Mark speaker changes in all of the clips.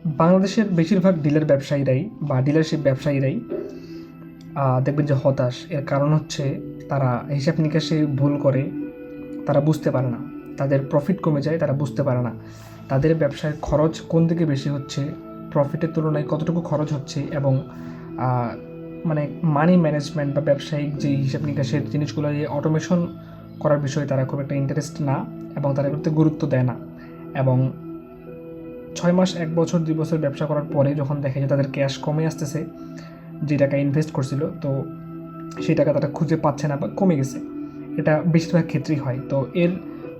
Speaker 1: বাংলাদেশের বেশিরভাগ ডিলার ব্যবসায়ীরাই বা ডিলারশিপ ব্যবসায়ীরাই দেখবেন যে হতাশ। এর কারণ হচ্ছে তারা হিসাব নিকাশে ভুল করে, তারা বুঝতে পারে না, তাদের প্রফিট কমে যায়, তারা বুঝতে পারে না তাদের ব্যবসায় খরচ কোন দিকে বেশি হচ্ছে, প্রফিটের তুলনায় কতটুকু খরচ হচ্ছে, এবং মানে মানি ম্যানেজমেন্ট বা ব্যবসায়িক যে হিসাব নিকাশের জিনিসগুলো অটোমেশন করার বিষয়ে তারা খুব একটা ইন্টারেস্ট না, এবং তারা এগুলোতে গুরুত্ব দেয় না। এবং 6 মাস, 1 বছর, 2 বছর ব্যবসা করার পরে যখন দেখে যে তাদের ক্যাশ কমে আসতেছে, যে টাকা ইনভেস্ট করছিল, তো সেই টাকা তারা খুঁজে পাচ্ছে না বা কমে গেছে। এটা বেশিরভাগ ক্ষেত্রেই হয়। তো এর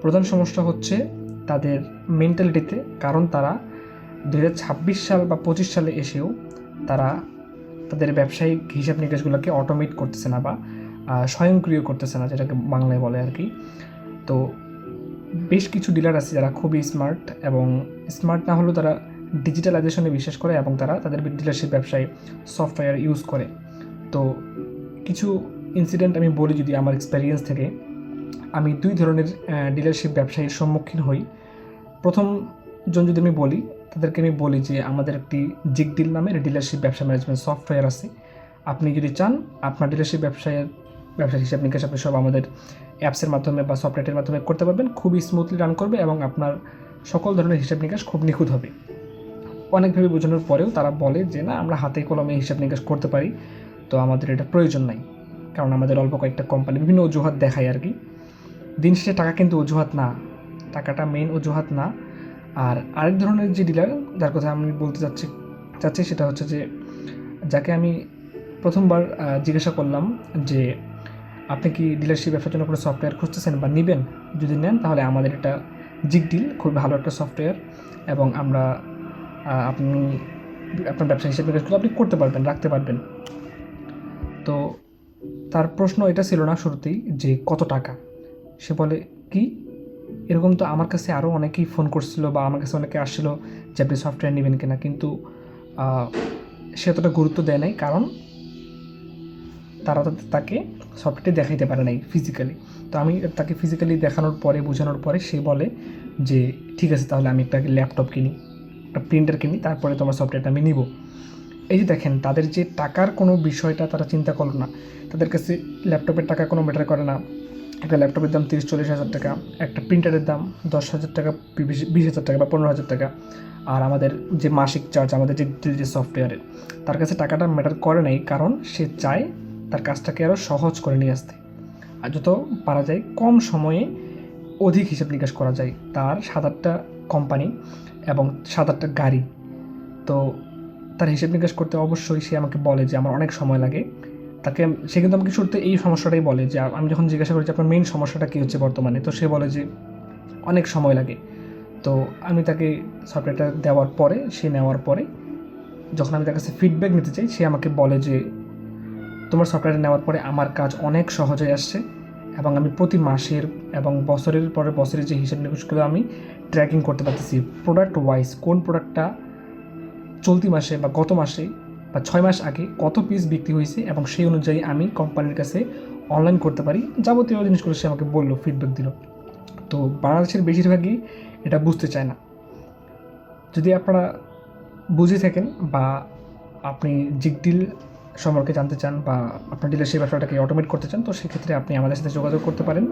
Speaker 1: প্রধান সমস্যা হচ্ছে তাদের মেন্টালিটিতে, কারণ তারা 2026 সাল বা 25 সালে এসেও তারা তাদের ব্যবসায়িক হিসাব নিকাশগুলোকে অটোমেট করতেছে না বা স্বয়ংক্রিয় করতেছে না, যেটাকে বাংলায় বলে আর কি। তো বেশ কিছু ডিলার আছে যারা খুবই স্মার্ট, এবং স্মার্ট না হলেও তারা ডিজিটালাইজেশনে বিশ্বাস করে, এবং তারা তাদের ডিলারশিপ ব্যবসায় সফটওয়্যার ইউজ করে। তো কিছু ইনসিডেন্ট আমি বলি যদি আমার এক্সপেরিয়েন্স থেকে। আমি 2 ধরনের ডিলারশিপ ব্যবসায়ীর সম্মুখীন হই। প্রথমজন যদি আমি বলি, তাদেরকে আমি বলি যে আমাদের একটি জিগডিল নামের ডিলারশিপ ব্যবসা ম্যানেজমেন্ট সফটওয়্যার আছে। আপনি যদি চান আপনার ডিলারশিপ ব্যবসার হিসাব নিকাশ আপনি সব আমাদের অ্যাপসের মাধ্যমে বা সফটওয়্যারের মাধ্যমে করতে পারবেন, খুবই স্মুথলি রান করবে এবং আপনার সকল ধরনের হিসাব নিকাশ খুব নিখুঁত হবে। অনেকভাবে বোঝানোর পরেও তারা বলে যে না, আমরা হাতে কলমে হিসাব নিকাশ করতে পারি, তো আমাদের এটা প্রয়োজন নাই, কারণ আমাদের অল্প কয়েকটা কোম্পানি বিভিন্ন অজুহাত দেখায় আর কি। দিন শেষে টাকা কিন্তু অজুহাত না, টাকাটা মেইন অজুহাত না। আর আরেক ধরনের যে ডিলার যার কথা আমি বলতে চাচ্ছি সেটা হচ্ছে যে, যাকে আমি প্রথমবার জিজ্ঞাসা করলাম যে আপনি কি ডিলারশিপ ব্যবসার জন্য কোনো সফটওয়্যার খুঁজতেছেন বা নেবেন, যদি নেন তাহলে আমাদের এটা জিগডিল খুব ভালো একটা সফটওয়্যার, এবং আমরা আপনি আপনার ব্যবসা হিসেবে নিকাশগুলো আপনি করতে পারবেন, রাখতে পারবেন। তো তার প্রশ্ন এটা ছিল না শুরুতেই যে কত টাকা। সে বলে কি, এরকম তো আমার কাছে আরও অনেকেই ফোন করছিল বা আমার কাছে অনেকে আসছিল যে আপনি সফটওয়্যার নেবেন কিনা, কিন্তু সে অতটা গুরুত্ব দেয় নাই, কারণ তারা তাকে সফটওয়্যারটি দেখাইতে পারে নাই ফিজিক্যালি। তো আমি তাকে ফিজিক্যালি দেখানোর পরে, বোঝানোর পরে সে বলে যে ঠিক আছে, তাহলে আমি একটা ল্যাপটপ কিনি, একটা প্রিন্টার কিনি, তারপরে তোমার সফটওয়্যারটা আমি নিব। এই যে দেখেন, তাদের যে টাকার কোনো বিষয়টা তারা চিন্তা করলো না। তাদের কাছে ল্যাপটপের টাকা কোনো ম্যাটার করে না। একটা ল্যাপটপের দাম 30-40 হাজার টাকা, একটা প্রিন্টারের দাম 10,000 টাকা, 20,000 টাকা বা 15,000 টাকা। আর আমাদের যে মাসিক চার্জ, আমাদের যে সফটওয়্যারের, তার কাছে টাকাটা ম্যাটার করে নাই, কারণ সে চায় তার কাজটাকে আরও সহজ করে নিয়ে আসতে, আর যত পারা যায় কম সময়ে অধিক হিসাব নিকাশ করা যায়। তার 7-8টা কোম্পানি এবং 7-8টা গাড়ি। তো তার হিসেব নিকাশ করতে অবশ্যই সে আমাকে বলে যে আমার অনেক সময় লাগে। সে কিন্তু আমাকে শুরুতে এই সমস্যাটাই বলে, যে আমি যখন জিজ্ঞাসা করি যে আপনার মেইন সমস্যাটা কী হচ্ছে বর্তমানে, তো সে বলে যে অনেক সময় লাগে। তো আমি তাকে সফটওয়্যারটা দেওয়ার পরে, সে নেওয়ার পরে যখন আমি তার কাছে ফিডব্যাক নিতে চাই, সে আমাকে বলে যে তোমার সফটওয়্যারটা নেওয়ার পরে আমার কাজ অনেক সহজ হয়ে আসছে, এবং আমি প্রতি মাসের এবং বছরের পরে বছরের যে হিসাব নিকাশগুলো আমি ট্র্যাকিং করতে পারতেছি, প্রোডাক্ট ওয়াইজ কোন প্রোডাক্টটা চলতি মাসে বা গত মাসে বা 6 মাস আগে কত পিস বিক্রি হয়েছে, এবং সেই অনুযায়ী আমি কোম্পানির কাছে অনলাইন করতে পারি। যাবতীয় জিনিসগুলো সে আমাকে বললো, ফিডব্যাক দিল। তো বাংলাদেশের বেশিরভাগই এটা বুঝতে চায় না। যদি আপনারা বুঝে থাকেন বা আপনি জিগডিল সম্পর্কে জানতে চান বা আপনার ডিলারশিপ ব্যবসাটাকে অটোমেট করতে চান, তো সেক্ষেত্রে আপনি আমাদের সাথে যোগাযোগ করতে পারেন।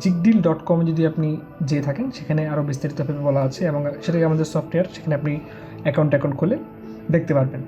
Speaker 1: জিগডিল.com যদি আপনি যেয়ে থাকেন, সেখানে আরও বিস্তারিতভাবে বলা আছে, এবং সেটাই আমাদের সফটওয়্যার, সেখানে আপনি অ্যাকাউন্ট খুলে দেখতে পারবেন।